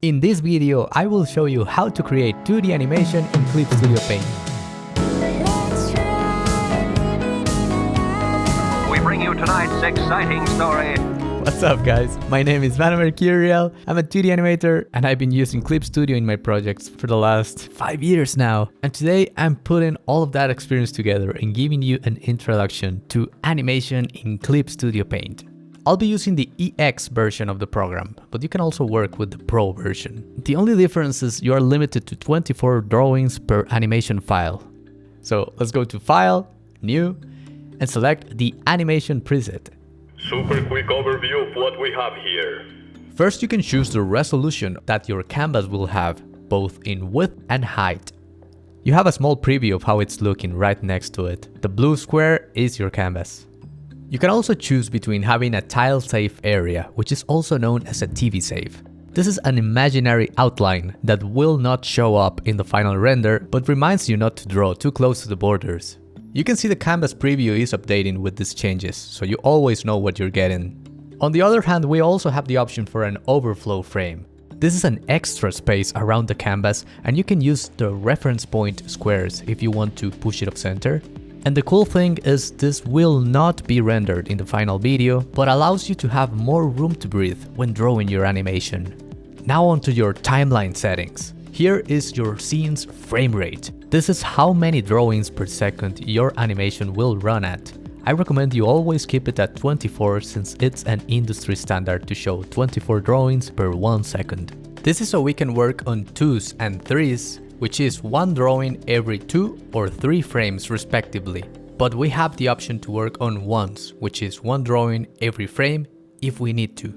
In this video, I will show you how to create 2D animation in Clip Studio Paint. We bring you tonight's exciting story. What's up guys, my name is Manu Mercurial, I'm a 2D animator and I've been using Clip Studio in my projects for the last 5 years now. And today I'm putting all of that experience together and giving you an introduction to animation in Clip Studio Paint. I'll be using the EX version of the program, but you can also work with the Pro version. The only difference is you are limited to 24 drawings per animation file. So let's go to File, New, and select the Animation preset. Super quick overview of what we have here. First, you can choose the resolution that your canvas will have, both in width and height. You have a small preview of how it's looking right next to it. The blue square is your canvas. You can also choose between having a tile safe area, which is also known as a TV safe. This is an imaginary outline that will not show up in the final render, but reminds you not to draw too close to the borders. You can see the canvas preview is updating with these changes, so you always know what you're getting. On the other hand, we also have the option for an overflow frame. This is an extra space around the canvas, and you can use the reference point squares if you want to push it off center. And the cool thing is this will not be rendered in the final video, but allows you to have more room to breathe when drawing your animation. Now onto your timeline settings. Here is your scene's frame rate. This is how many drawings per second your animation will run at. I recommend you always keep it at 24 since it's an industry standard to show 24 drawings per 1 second. This is so we can work on 2s and 3s, which is one drawing every 2 or 3 frames respectively. But we have the option to work on 1s, which is one drawing every frame if we need to.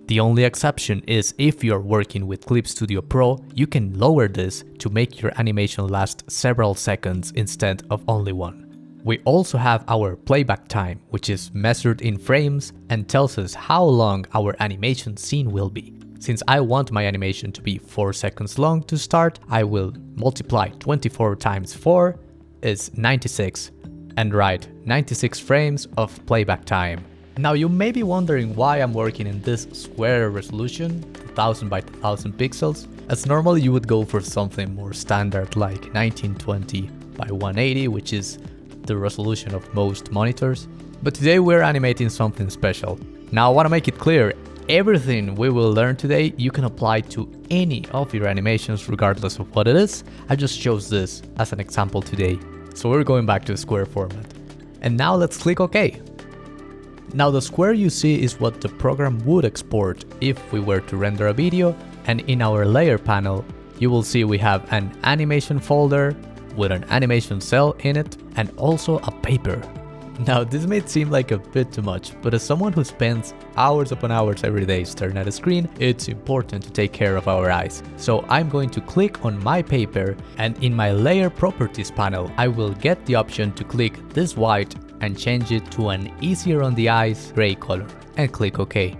The only exception is if you're working with Clip Studio Pro, you can lower this to make your animation last several seconds instead of only one. We also have our playback time, which is measured in frames and tells us how long our animation scene will be. Since I want my animation to be 4 seconds long to start, I will multiply 24 times 4 is 96 and write 96 frames of playback time. Now you may be wondering why I'm working in this square resolution, 1000 by 1000 pixels, as normally you would go for something more standard like 1920 by 180, which is the resolution of most monitors. But today we're animating something special. Now I want to make it clear, everything we will learn today you can apply to any of your animations regardless of what it is. I just chose this as an example today. So we're going back to the square format. And now let's click OK. Now the square you see is what the program would export if we were to render a video, and in our layer panel you will see we have an animation folder with an animation cell in it and also a paper. Now this may seem like a bit too much, but as someone who spends hours upon hours every day staring at a screen, it's important to take care of our eyes. So I'm going to click on my paper, and in my layer properties panel I will get the option to click this white and change it to an easier on the eyes gray color and click OK.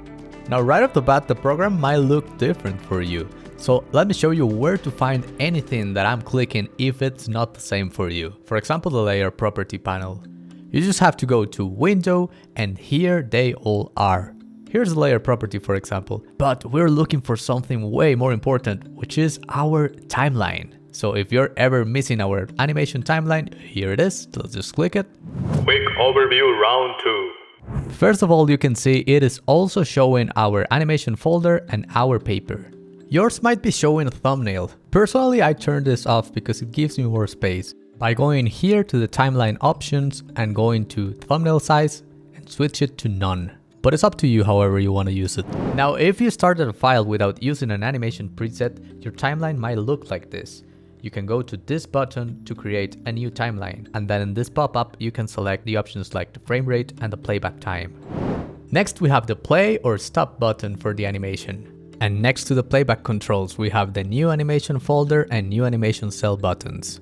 Now right off the bat the program might look different for you. So let me show you where to find anything that I'm clicking if it's not the same for you. For example, the layer property panel. You just have to go to Window and here they all are. Here's the layer property for example, but we're looking for something way more important, which is our timeline. So if you're ever missing our animation timeline, here it is. Let's just click it. Quick overview round 2. First of all, you can see it is also showing our animation folder and our paper. Yours might be showing a thumbnail. Personally, I turn this off because it gives me more space. By going here to the timeline options and going to thumbnail size and switch it to none. But it's up to you however you want to use it. Now, if you started a file without using an animation preset, your timeline might look like this. You can go to this button to create a new timeline, and then in this pop-up you can select the options like the frame rate and the playback time. Next we have the play or stop button for the animation. And next to the playback controls we have the new animation folder and new animation cell buttons.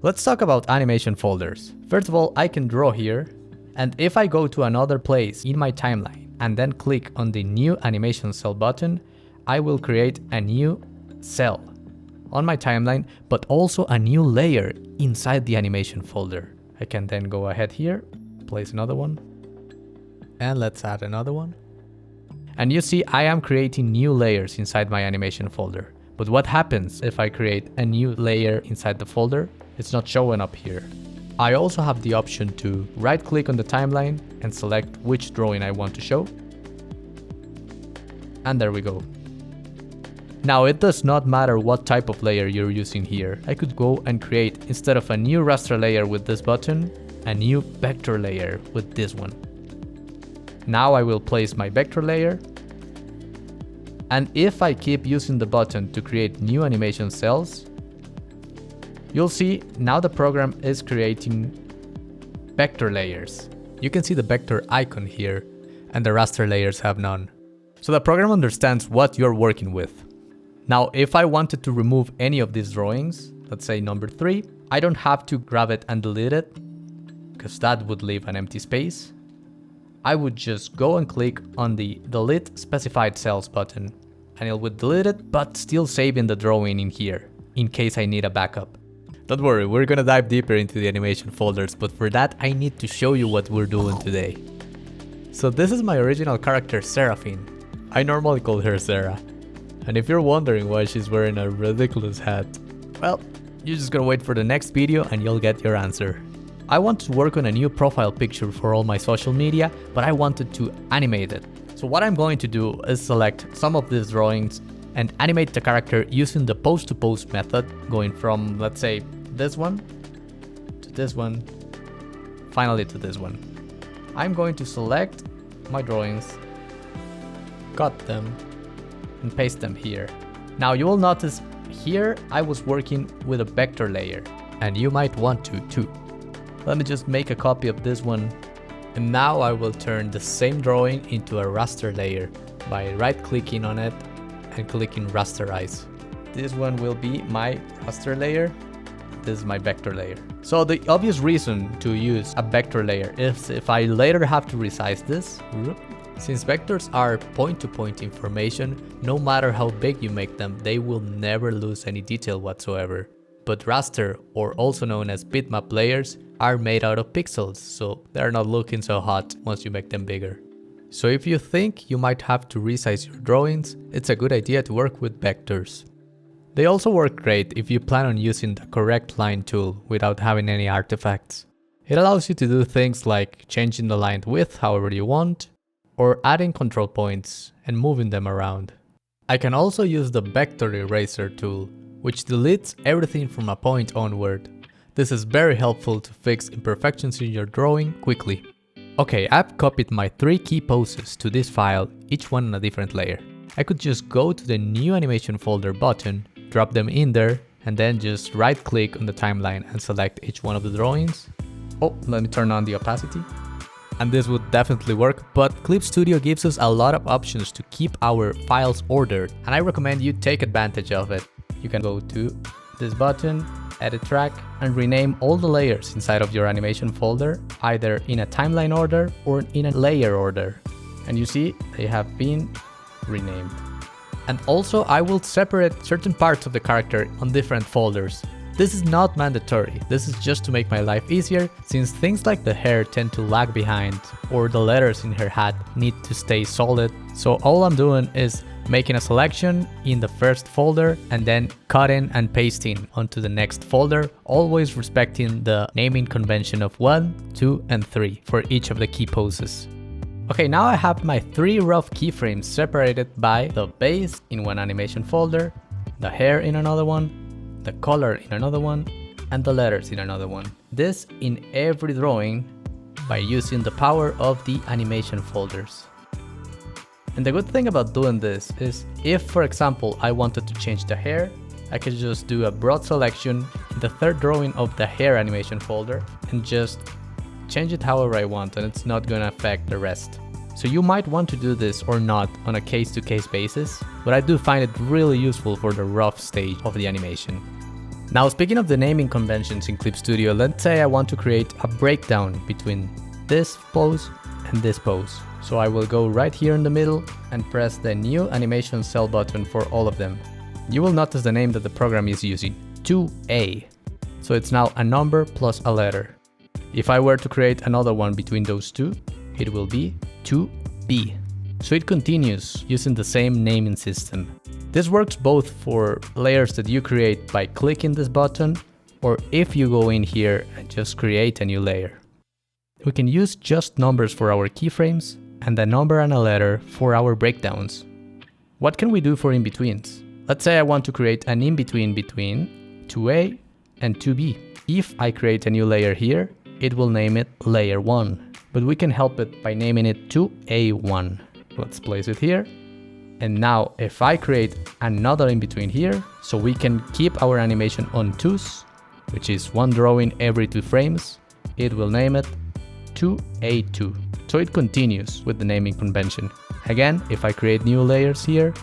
Let's talk about animation folders. First of all, I can draw here, and if I go to another place in my timeline and then click on the new animation cell button, I will create a new cell on my timeline, but also a new layer inside the animation folder. I can then go ahead here, place another one, and let's add another one. And you see I am creating new layers inside my animation folder. But what happens if I create a new layer inside the folder? It's not showing up here. I also have the option to right click on the timeline and select which drawing I want to show. And there we go. Now it does not matter what type of layer you're using here. I could go and create, instead of a new raster layer with this button, a new vector layer with this one. Now I will place my vector layer. And if I keep using the button to create new animation cells, you'll see now the program is creating vector layers. You can see the vector icon here, and the raster layers have none. So the program understands what you're working with. Now, if I wanted to remove any of these drawings, let's say number 3, I don't have to grab it and delete it, because that would leave an empty space. I would just go and click on the Delete Specified Cells button, and it would delete it, but still saving the drawing in here, in case I need a backup. Don't worry, we're gonna dive deeper into the animation folders, but for that I need to show you what we're doing today. So this is my original character, Seraphine. I normally call her Sarah. And if you're wondering why she's wearing a ridiculous hat, well, you're just gonna wait for the next video and you'll get your answer. I want to work on a new profile picture for all my social media, but I wanted to animate it. So what I'm going to do is select some of these drawings and animate the character using the pose-to-pose method, going from, let's say, this one to this one, finally to this one. I'm going to select my drawings, cut them, and paste them here. Now you will notice here I was working with a vector layer, and you might want to too. Let me just make a copy of this one, and now I will turn the same drawing into a raster layer by right clicking on it and clicking rasterize. This one will be my raster layer, this is my vector layer. So the obvious reason to use a vector layer is if I later have to resize this. Since vectors are point-to-point information, no matter how big you make them, they will never lose any detail whatsoever. But raster, or also known as bitmap layers, are made out of pixels, so they're not looking so hot once you make them bigger. So if you think you might have to resize your drawings, it's a good idea to work with vectors. They also work great if you plan on using the correct line tool without having any artifacts. It allows you to do things like changing the line width however you want, or adding control points and moving them around. I can also use the vector eraser tool, which deletes everything from a point onward. This is very helpful to fix imperfections in your drawing quickly. Okay, I've copied my 3 key poses to this file, each one on a different layer. I could just go to the new animation folder button, drop them in there, and then just right click on the timeline and select each one of the drawings. Oh, let me turn on the opacity. And this would definitely work, but Clip Studio gives us a lot of options to keep our files ordered, and I recommend you take advantage of it. You can go to this button, edit track, and rename all the layers inside of your animation folder, either in a timeline order or in a layer order. And you see, they have been renamed. And also, I will separate certain parts of the character on different folders. This is not mandatory, this is just to make my life easier, since things like the hair tend to lag behind, or the letters in her hat need to stay solid. So all I'm doing is making a selection in the first folder and then cutting and pasting onto the next folder, always respecting the naming convention of 1, 2, and 3 for each of the key poses. Okay, now I have my 3 rough keyframes separated by the base in one animation folder, the hair in another one, the color in another one, and the letters in another one. This in every drawing by using the power of the animation folders. And the good thing about doing this is if, for example, I wanted to change the hair, I could just do a broad selection in the 3rd drawing of the hair animation folder and just change it however I want, and it's not gonna affect the rest. So you might want to do this or not on a case-to-case basis, but I do find it really useful for the rough stage of the animation. Now, speaking of the naming conventions in Clip Studio, let's say I want to create a breakdown between this pose and this pose. So I will go right here in the middle and press the new animation cell button for all of them. You will notice the name that the program is using, 2A. So it's now a number plus a letter. If I were to create another one between those two, it will be 2B. so it continues using the same naming system. This works both for layers that you create by clicking this button, or if you go in here and just create a new layer. We can use just numbers for our keyframes and a number and a letter for our breakdowns. What can we do for in-betweens? Let's say I want to create an in-between between 2A and 2B. If I create a new layer here, it will name it layer 1, but we can help it by naming it 2A1. Let's place it here. And now if I create another in-between here, so we can keep our animation on 2s, which is one drawing every 2 frames, it will name it 2A2. So it continues with the naming convention. Again, if I create new layers here,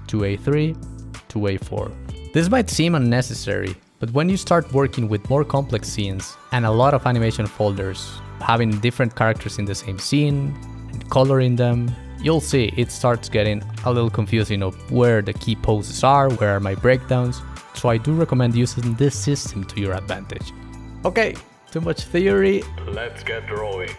2A3, 2A4. This might seem unnecessary, but when you start working with more complex scenes and a lot of animation folders, having different characters in the same scene and coloring them, you'll see it starts getting a little confusing of where the key poses are, where are my breakdowns. So I do recommend using this system to your advantage. Okay, too much theory. Let's get drawing.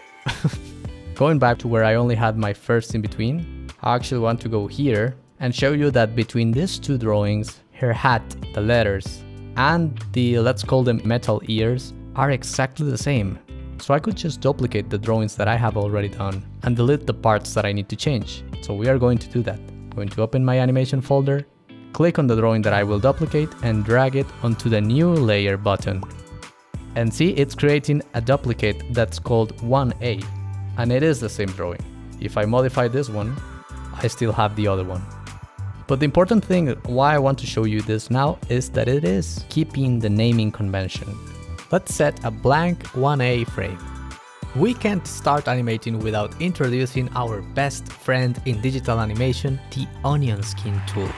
Going back to where I only had my first in between, I actually want to go here and show you that between these 2 drawings, her hat, the letters, and the, let's call them metal ears, are exactly the same. So I could just duplicate the drawings that I have already done and delete the parts that I need to change. So we are going to do that. I'm going to open my animation folder, click on the drawing that I will duplicate and drag it onto the new layer button. And see, it's creating a duplicate that's called 1A, and it is the same drawing. If I modify this one, I still have the other one. But the important thing why I want to show you this now is that it is keeping the naming convention. Let's set a blank 1A frame. We can't start animating without introducing our best friend in digital animation, the onion skin tool,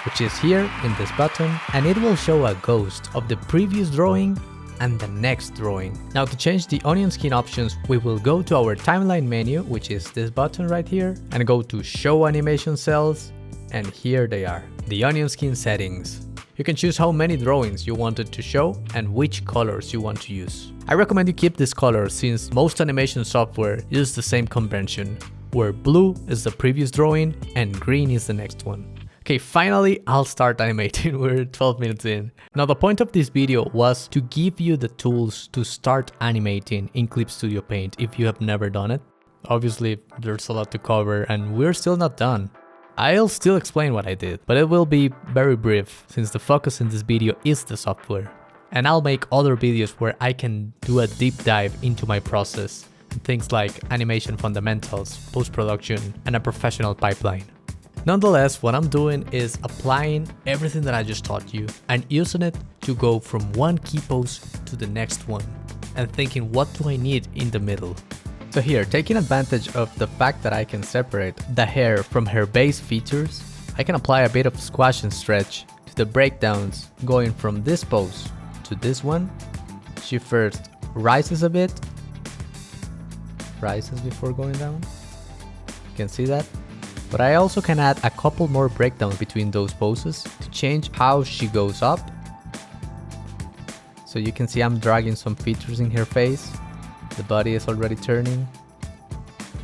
which is here in this button, and it will show a ghost of the previous drawing and the next drawing. Now to change the onion skin options, we will go to our timeline menu, which is this button right here, and go to show animation cells, and here they are, the onion skin settings. You can choose how many drawings you wanted to show and which colors you want to use. I recommend you keep this color since most animation software use the same convention, where blue is the previous drawing and green is the next one. Okay, finally I'll start animating. We're 12 minutes in. Now the point of this video was to give you the tools to start animating in Clip Studio Paint if you have never done it. Obviously there's a lot to cover and we're still not done. I'll still explain what I did, but it will be very brief since the focus in this video is the software. And I'll make other videos where I can do a deep dive into my process and things like animation fundamentals, post-production, and a professional pipeline. Nonetheless, what I'm doing is applying everything that I just taught you and using it to go from one key pose to the next one and thinking, what do I need in the middle? So here, taking advantage of the fact that I can separate the hair from her base features, I can apply a bit of squash and stretch to the breakdowns going from this pose to this one. She first rises a bit, rises before going down. You can see that. But I also can add a couple more breakdowns between those poses to change how she goes up. So you can see I'm dragging some features in her face. The body is already turning.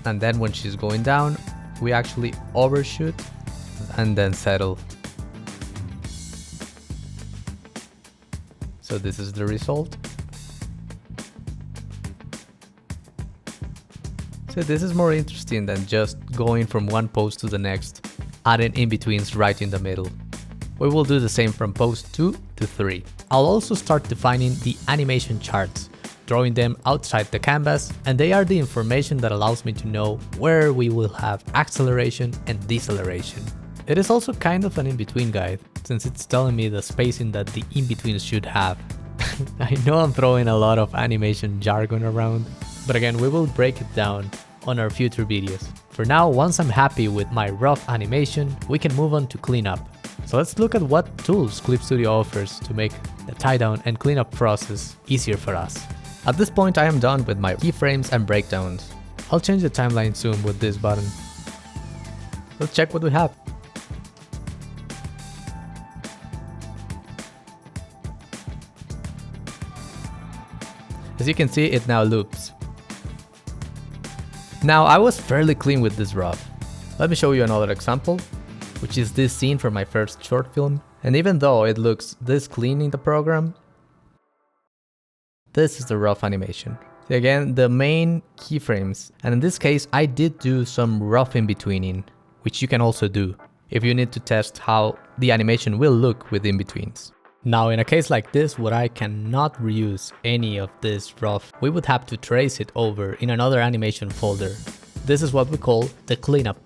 And then when she's going down, we actually overshoot and then settle. So this is the result. So this is more interesting than just going from one pose to the next, adding in-betweens right in the middle. We will do the same from pose 2 to 3. I'll also start defining the animation charts, drawing them outside the canvas, and they are the information that allows me to know where we will have acceleration and deceleration. It is also kind of an in-between guide, since it's telling me the spacing that the in-betweens should have. I know I'm throwing a lot of animation jargon around, but again, we will break it down on our future videos. For now, once I'm happy with my rough animation, we can move on to cleanup. So let's look at what tools Clip Studio offers to make the tie down and cleanup process easier for us. At this point, I am done with my keyframes and breakdowns. I'll change the timeline zoom with this button. Let's check what we have. As you can see, it now loops. Now I was fairly clean with this rough. Let me show you another example, which is this scene from my first short film. And even though it looks this clean in the program, this is the rough animation. See, again, the main keyframes. And in this case, I did do some rough in-betweening, which you can also do if you need to test how the animation will look with in-betweens. Now, in a case like this, where I cannot reuse any of this rough, we would have to trace it over in another animation folder. This is what we call the cleanup.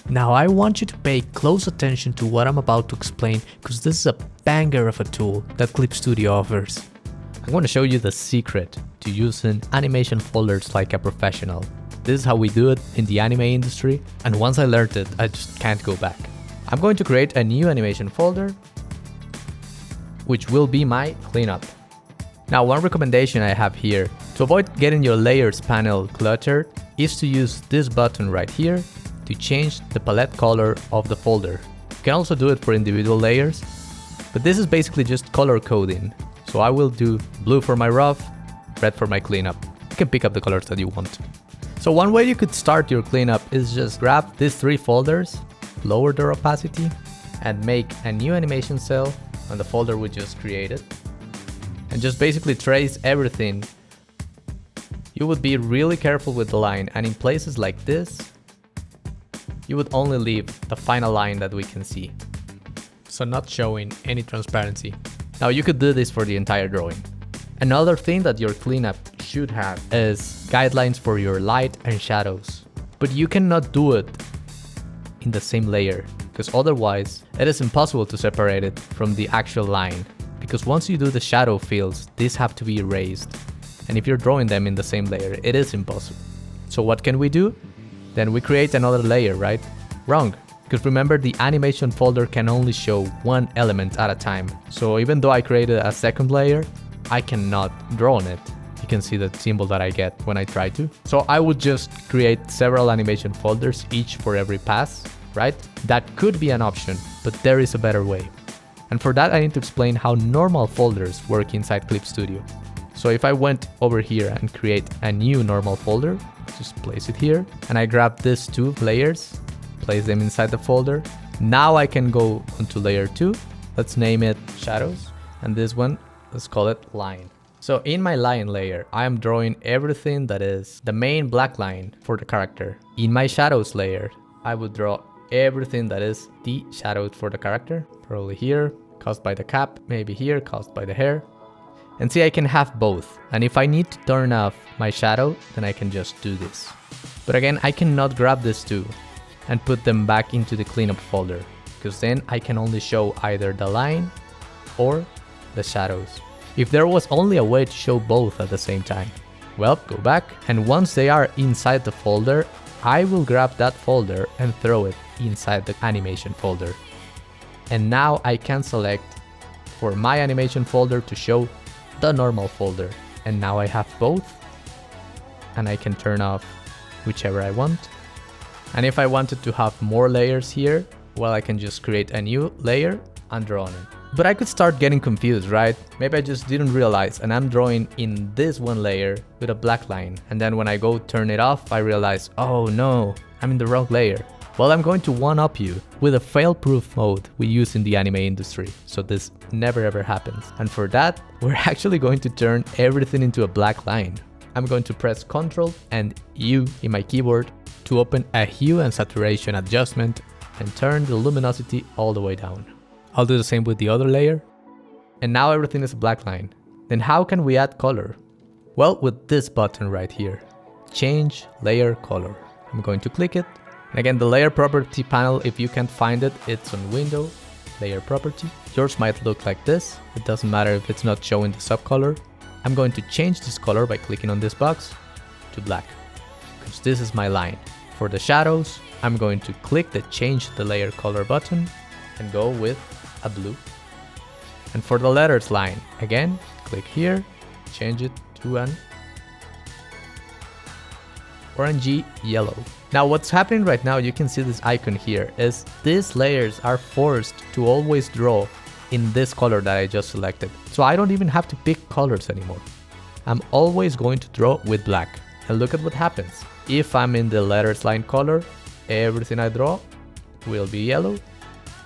Now, I want you to pay close attention to what I'm about to explain, because this is a banger of a tool that Clip Studio offers. I'm going to show you the secret to using animation folders like a professional. This is how we do it in the anime industry, and once I learned it, I just can't go back. I'm going to create a new animation folder, which will be my cleanup. Now, one recommendation I have here to avoid getting your layers panel cluttered is to use this button right here to change the palette color of the folder. You can also do it for individual layers, but this is basically just color coding. So I will do blue for my rough, red for my cleanup. You can pick up the colors that you want. So one way you could start your cleanup is just grab these 3 folders, lower their opacity, and make a new animation cell on the folder we just created, and just basically trace everything. You would be really careful with the line, and in places like this, you would only leave the final line that we can see, so not showing any transparency. Now you could do this for the entire drawing. Another thing that your cleanup should have is guidelines for your light and shadows, but you cannot do it in the same layer, because otherwise it is impossible to separate it from the actual line, because once you do the shadow fills, these have to be erased, and if you're drawing them in the same layer, it is impossible. So what can we do? Then we create another layer, right? Wrong, because remember, the animation folder can only show one element at a time. So even though I created a second layer, I cannot draw on it. You can see the symbol that I get when I try to. So I would just create several animation folders, each for every pass, right? That could be an option, but there is a better way. And for that, I need to explain how normal folders work inside Clip Studio. So if I went over here and create a new normal folder, just place it here, and I grab these 2 layers, place them inside the folder. Now I can go onto layer 2. Let's name it shadows. And this one, let's call it line. So in my line layer, I am drawing everything that is the main black line for the character. In my shadows layer, I would draw everything that is the shadows for the character. Probably here, caused by the cap, maybe here, caused by the hair. And see, I can have both. And if I need to turn off my shadow, then I can just do this. But again, I cannot grab these 2 and put them back into the cleanup folder, because then I can only show either the line or the shadows. If there was only a way to show both at the same time, well, go back, and once they are inside the folder, I will grab that folder and throw it inside the animation folder. And now I can select for my animation folder to show the normal folder. And now I have both, and I can turn off whichever I want. And if I wanted to have more layers here, well, I can just create a new layer and draw on it. But I could start getting confused, right? Maybe I just didn't realize, and I'm drawing in this one layer with a black line. And then when I go turn it off, I realize, oh no, I'm in the wrong layer. Well, I'm going to one-up you with a fail-proof mode we use in the anime industry, so this never ever happens. And for that, we're actually going to turn everything into a black line. I'm going to press Ctrl and U in my keyboard to open a hue and saturation adjustment and turn the luminosity all the way down. I'll do the same with the other layer. And now everything is a black line. Then how can we add color? Well, with this button right here, change layer color. I'm going to click it. And again, the layer property panel, if you can't find it, it's on Window, layer property. Yours might look like this. It doesn't matter if it's not showing the subcolor. I'm going to change this color by clicking on this box to black, because this is my line. For the shadows, I'm going to click the change the layer color button and go with a blue. And for the letters line, again, click here, change it to an orangey yellow. Now what's happening right now, you can see this icon here, is these layers are forced to always draw in this color that I just selected. So I don't even have to pick colors anymore. I'm always going to draw with black. And look at what happens. If I'm in the letters line color, everything I draw will be yellow.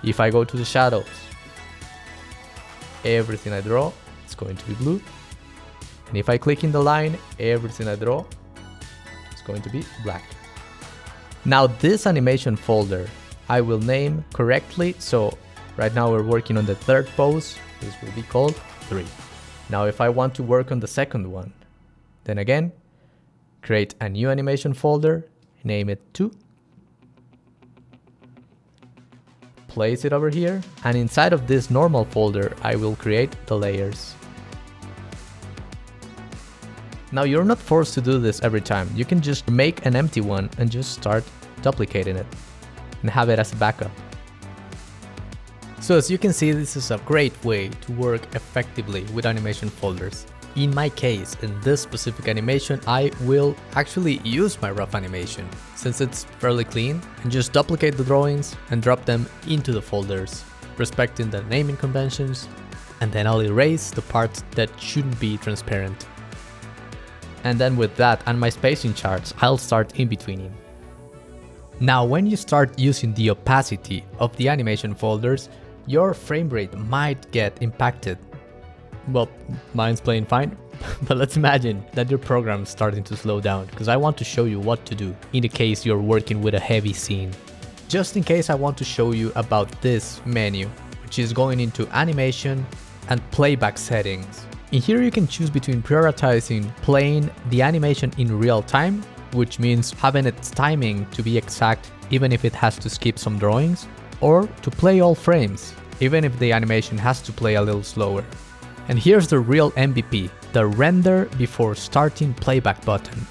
If I go to the shadows, everything I draw is going to be blue. And if I click in the line, everything I draw is going to be black. Now this animation folder, I will name correctly. So right now we're working on the third pose. This will be called 3. Now if I want to work on the second one, then again, create a new animation folder, name it 2. Place it over here, and inside of this normal folder, I will create the layers. Now you're not forced to do this every time. You can just make an empty one and just start duplicating it and have it as a backup. So as you can see, this is a great way to work effectively with animation folders. In my case, in this specific animation, I will actually use my rough animation since it's fairly clean, and just duplicate the drawings and drop them into the folders, respecting the naming conventions, and then I'll erase the parts that shouldn't be transparent. And then with that and my spacing charts, I'll start Inbetweening. Now when you start using the opacity of the animation folders, your frame rate might get impacted. Well, mine's playing fine, but let's imagine that your program is starting to slow down, because I want to show you what to do in the case you're working with a heavy scene. Just in case, I want to show you about this menu, which is going into Animation and Playback Settings. In here you can choose between prioritizing playing the animation in real time, which means having its timing to be exact even if it has to skip some drawings, or to play all frames, even if the animation has to play a little slower. And here's the real MVP, the render before starting playback button.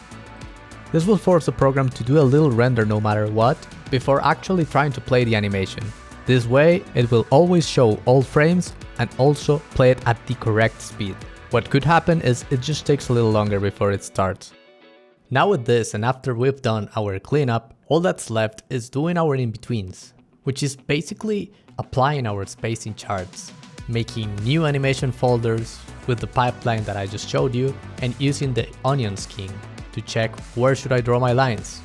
This will force the program to do a little render no matter what, before actually trying to play the animation. This way, it will always show all frames and also play it at the correct speed. What could happen is it just takes a little longer before it starts. Now with this, and after we've done our cleanup, all that's left is doing our in-betweens, which is basically applying our spacing charts, making new animation folders with the pipeline that I just showed you, and using the onion scheme to check where should I draw my lines,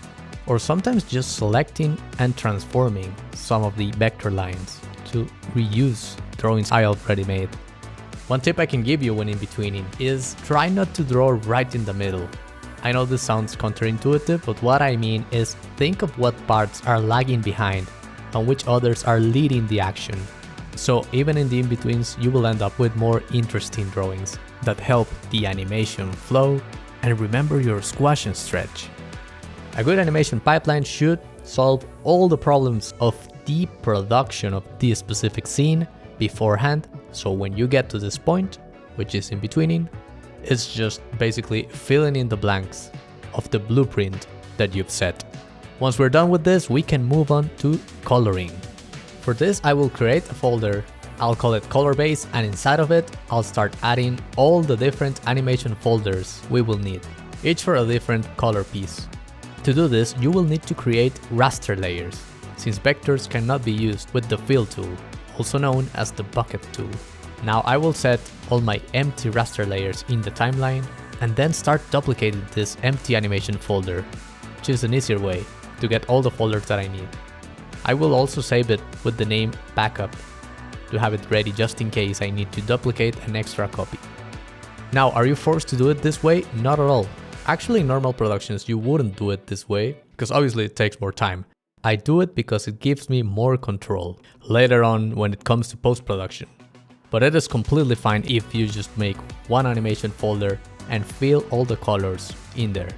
or sometimes just selecting and transforming some of the vector lines to reuse drawings I already made. One tip I can give you when in-betweening is try not to draw right in the middle. I know this sounds counterintuitive, but what I mean is think of what parts are lagging behind and which others are leading the action. So even in the in-betweens, you will end up with more interesting drawings that help the animation flow and remember your squash and stretch. A good animation pipeline should solve all the problems of the production of this specific scene beforehand, so when you get to this point, which is in-betweening, it's just basically filling in the blanks of the blueprint that you've set. Once we're done with this, we can move on to coloring. For this, I will create a folder, I'll call it color base, and inside of it, I'll start adding all the different animation folders we will need, each for a different color piece. To do this, you will need to create raster layers, since vectors cannot be used with the fill tool, also known as the bucket tool. Now I will set all my empty raster layers in the timeline, and then start duplicating this empty animation folder, which is an easier way to get all the folders that I need. I will also save it with the name backup to have it ready just in case I need to duplicate an extra copy. Now, are you forced to do it this way? Not at all. Actually, in normal productions, you wouldn't do it this way, because obviously it takes more time. I do it because it gives me more control later on when it comes to post-production. But it is completely fine if you just make one animation folder and fill all the colors in there.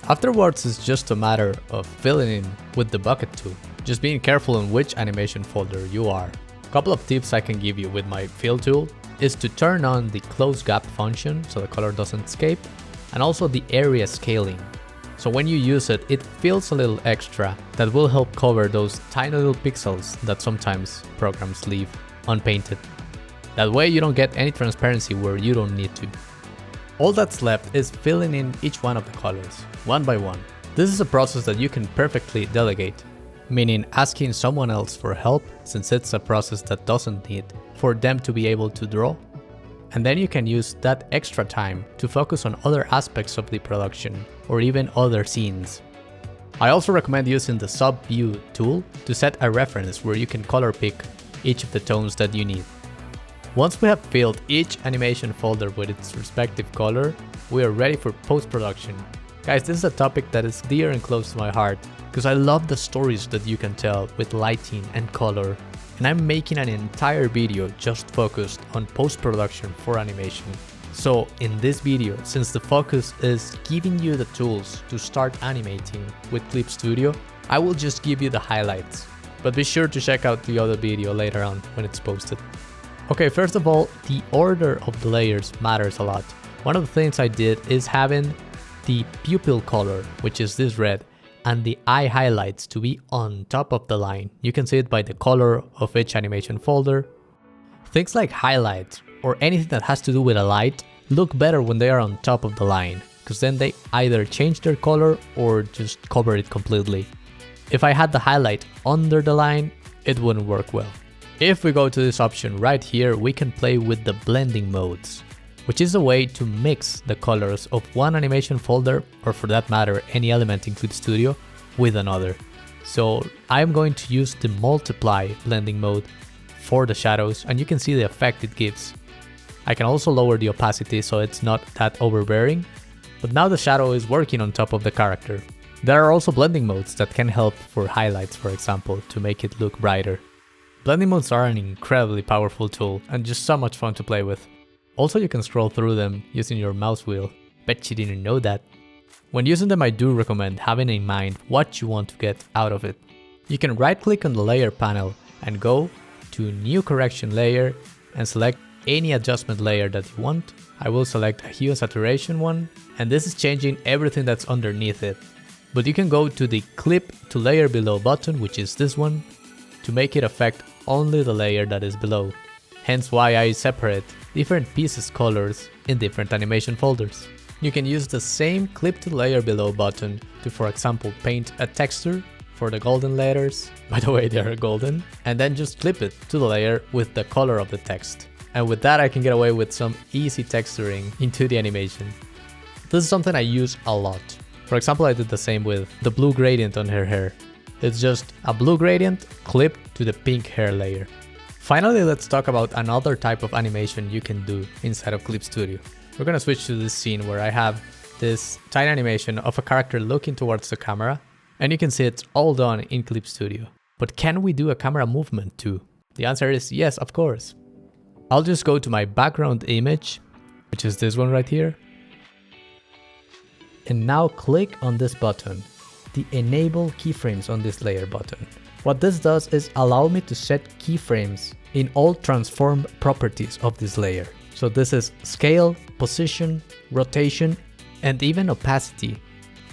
Afterwards, it's just a matter of filling in with the bucket tool. Just being careful on which animation folder you are. A couple of tips I can give you with my fill tool is to turn on the close gap function so the color doesn't escape, and also the area scaling. So when you use it, it feels a little extra that will help cover those tiny little pixels that sometimes programs leave unpainted. That way you don't get any transparency where you don't need to. All that's left is filling in each one of the colors, one by one. This is a process that you can perfectly delegate, meaning asking someone else for help, since it's a process that doesn't need for them to be able to draw. And then you can use that extra time to focus on other aspects of the production or even other scenes. I also recommend using the Sub View tool to set a reference where you can color pick each of the tones that you need. Once we have filled each animation folder with its respective color, we are ready for post-production. Guys, this is a topic that is dear and close to my heart because I love the stories that you can tell with lighting and color. And I'm making an entire video just focused on post-production for animation. So in this video, since the focus is giving you the tools to start animating with Clip Studio, I will just give you the highlights. But be sure to check out the other video later on when it's posted. Okay, first of all, the order of the layers matters a lot. One of the things I did is having the pupil color, which is this red, and the eye highlights to be on top of the line. You can see it by the color of each animation folder. Things like highlights or anything that has to do with a light look better when they are on top of the line, because then they either change their color or just cover it completely. If I had the highlight under the line, it wouldn't work well. If we go to this option right here, we can play with the blending modes, which is a way to mix the colors of one animation folder, or for that matter, any element in Clip Studio, with another. So I'm going to use the multiply blending mode for the shadows, and you can see the effect it gives. I can also lower the opacity so it's not that overbearing, but now the shadow is working on top of the character. There are also blending modes that can help for highlights, for example, to make it look brighter. Blending modes are an incredibly powerful tool and just so much fun to play with. Also, you can scroll through them using your mouse wheel. Bet you didn't know that. When using them, I do recommend having in mind what you want to get out of it. You can right click on the layer panel and go to New Correction Layer and select any adjustment layer that you want. I will select a hue and saturation one, and this is changing everything that's underneath it. But you can go to the Clip to Layer Below button, which is this one, to make it affect only the layer that is below. Hence why I separate different pieces colors in different animation folders. You can use the same Clip to Layer Below button to, for example, paint a texture for the golden letters, by the way they are golden, and then just clip it to the layer with the color of the text. And with that I can get away with some easy texturing into the animation. This is something I use a lot. For example, I did the same with the blue gradient on her hair. It's just a blue gradient clipped to the pink hair layer. Finally, let's talk about another type of animation you can do inside of Clip Studio. We're gonna switch to this scene where I have this tiny animation of a character looking towards the camera, and you can see it's all done in Clip Studio. But can we do a camera movement too? The answer is yes, of course. I'll just go to my background image, which is this one right here, and now click on this button, the Enable Keyframes on this layer button. What this does is allow me to set keyframes in all transform properties of this layer. So this is scale, position, rotation, and even opacity.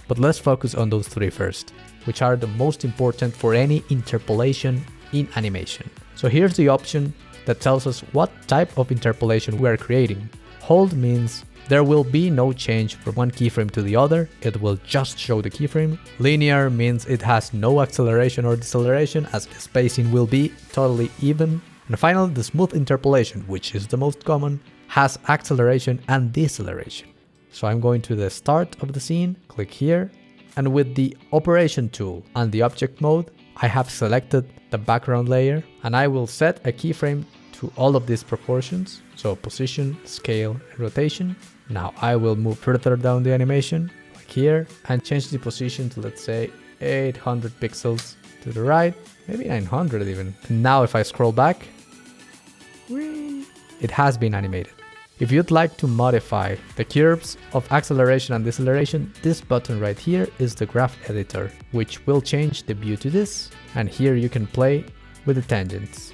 But let's focus on those three first, which are the most important for any interpolation in animation. So here's the option that tells us what type of interpolation we are creating. Hold means there will be no change from one keyframe to the other, it will just show the keyframe. Linear means it has no acceleration or deceleration, as the spacing will be totally even. And finally, the smooth interpolation, which is the most common, has acceleration and deceleration. So I'm going to the start of the scene, click here, and with the operation tool and the object mode, I have selected the background layer, and I will set a keyframe to all of these proportions. So position, scale, and rotation. Now I will move further down the animation, like here, and change the position to, let's say, 800 pixels to the right, maybe 900 even. And now if I scroll back, it has been animated. If you'd like to modify the curves of acceleration and deceleration, this button right here is the graph editor, which will change the view to this, and here you can play with the tangents.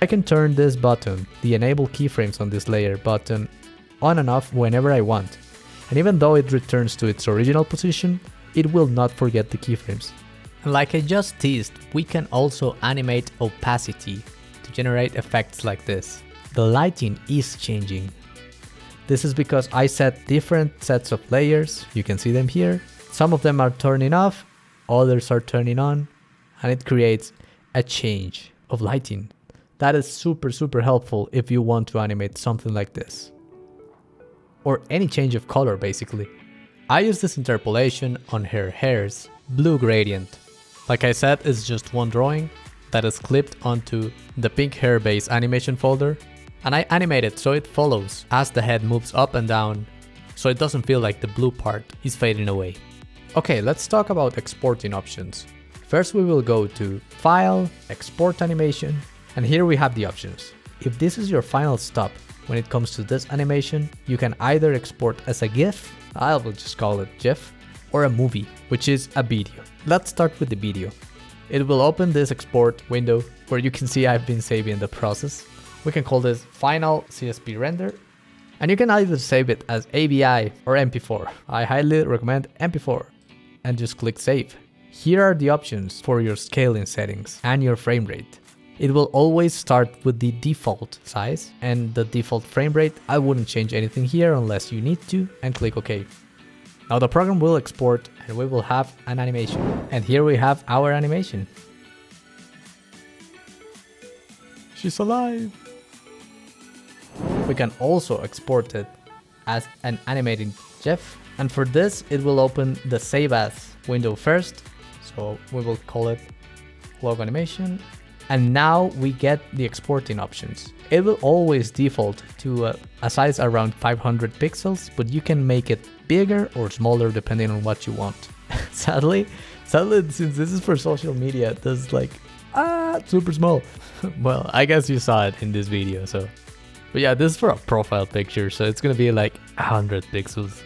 I can turn this button, the Enable Keyframes on this layer button, on and off whenever I want, and even though it returns to its original position, it will not forget the keyframes. And like I just teased, we can also animate opacity to generate effects like this. The lighting is changing. This is because I set different sets of layers, you can see them here. Some of them are turning off, others are turning on, and it creates a change of lighting. That is super helpful if you want to animate something like this. Or any change of color basically. I use this interpolation on her hair's blue gradient. Like I said, it's just one drawing that is clipped onto the pink hair base animation folder. And I animate it so it follows as the head moves up and down, so it doesn't feel like the blue part is fading away. Okay, let's talk about exporting options. First we will go to File, Export Animation, and here we have the options. If this is your final stop when it comes to this animation, you can either export as a GIF, I will just call it GIF, or a movie, which is a video. Let's start with the video. It will open this export window where you can see I've been saving the process. We can call this Final CSP Render, and you can either save it as AVI or MP4. I highly recommend MP4, and just click Save. Here are the options for your scaling settings and your frame rate. It will always start with the default size and the default frame rate. I wouldn't change anything here unless you need to, and click OK. Now the program will export and we will have an animation. And here we have our animation. She's alive. We can also export it as an animating GIF, and for this it will open the Save As window first, so we will call it Log Animation, and now we get the exporting options. It will always default to a size around 500 pixels, but you can make it bigger or smaller depending on what you want. Sadly, since this is for social media, this is like super small. Well, I guess you saw it in this video, so. But yeah, this is for a profile picture, so it's gonna be like 100 pixels.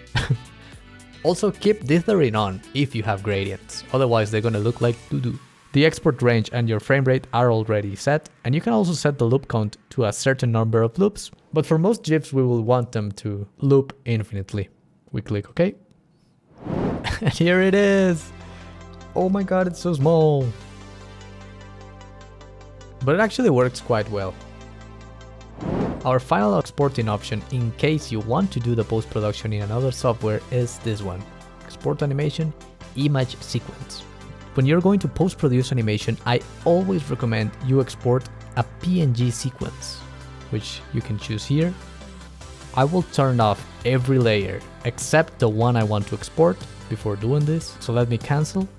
Also keep dithering on if you have gradients, otherwise they're gonna look like doo-doo. The export range and your frame rate are already set, and you can also set the loop count to a certain number of loops, but for most GIFs we will want them to loop infinitely. We click OK. And here it is! Oh my god, it's so small! But it actually works quite well. Our final exporting option, in case you want to do the post-production in another software, is this one. Export Animation, Image Sequence. When you're going to post-produce animation, I always recommend you export a PNG sequence, which you can choose here. I will turn off every layer except the one I want to export before doing this. So let me cancel,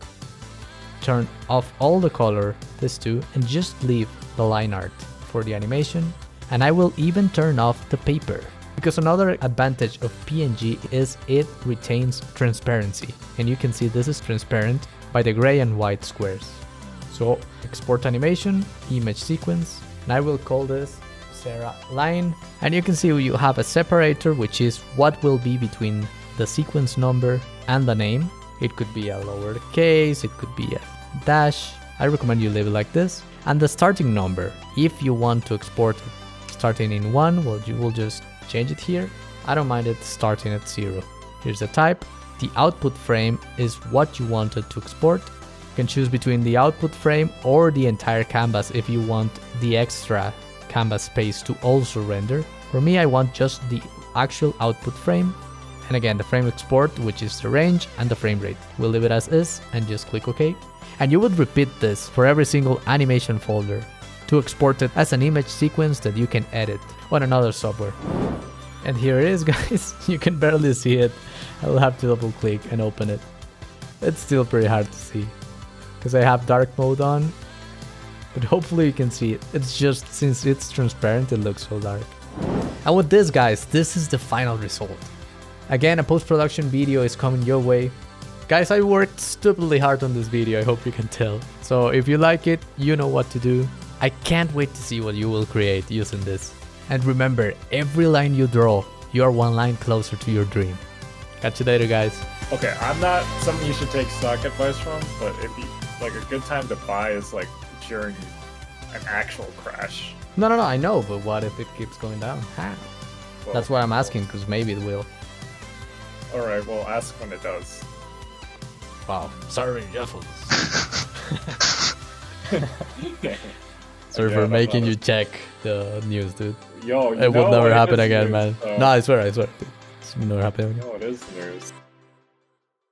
turn off all the color, this too, and just leave the line art for the animation. And I will even turn off the paper, because another advantage of PNG is it retains transparency, and you can see this is transparent by the gray and white squares. So export animation, image sequence, and I will call this Sarah line, and you can see you have a separator, which is what will be between the sequence number and the name. It could be a lowercase, it could be a dash. I recommend you leave it like this. And the starting number, if you want to export it starting in 1, well, you will just change it here. I don't mind it starting at 0. Here's the type. The output frame is what you wanted to export. You can choose between the output frame or the entire canvas if you want the extra canvas space to also render. For me, I want just the actual output frame. And again, the frame export, which is the range and the frame rate. We'll leave it as is and just click OK. And you would repeat this for every single animation folder to export it as an image sequence that you can edit on another software. And here it is, guys. You can barely see it. I will have to double click and open it. It's still pretty hard to see because I have dark mode on, but hopefully you can see it. It's just, since it's transparent, it looks so dark. And with this, guys, this is the final result. Again, a post-production video is coming your way. Guys, I worked stupidly hard on this video, I hope you can tell. So if you like it, you know what to do. I can't wait to see what you will create using this. And remember, every line you draw, you are one line closer to your dream. Catch you later, guys. Okay, I'm not something you should take stock advice from, but if you, like, a good time to buy is like during an actual crash. No, I know, but what if it keeps going down? How? Well, That's why I'm asking, because maybe it will. Alright, well, ask when it does. Wow. Sorry, Jeffels. Sorry for making you check the news, dude. Yo, it will never happen is again, news, man. so. No, I swear. It's never happen again. No, it is news.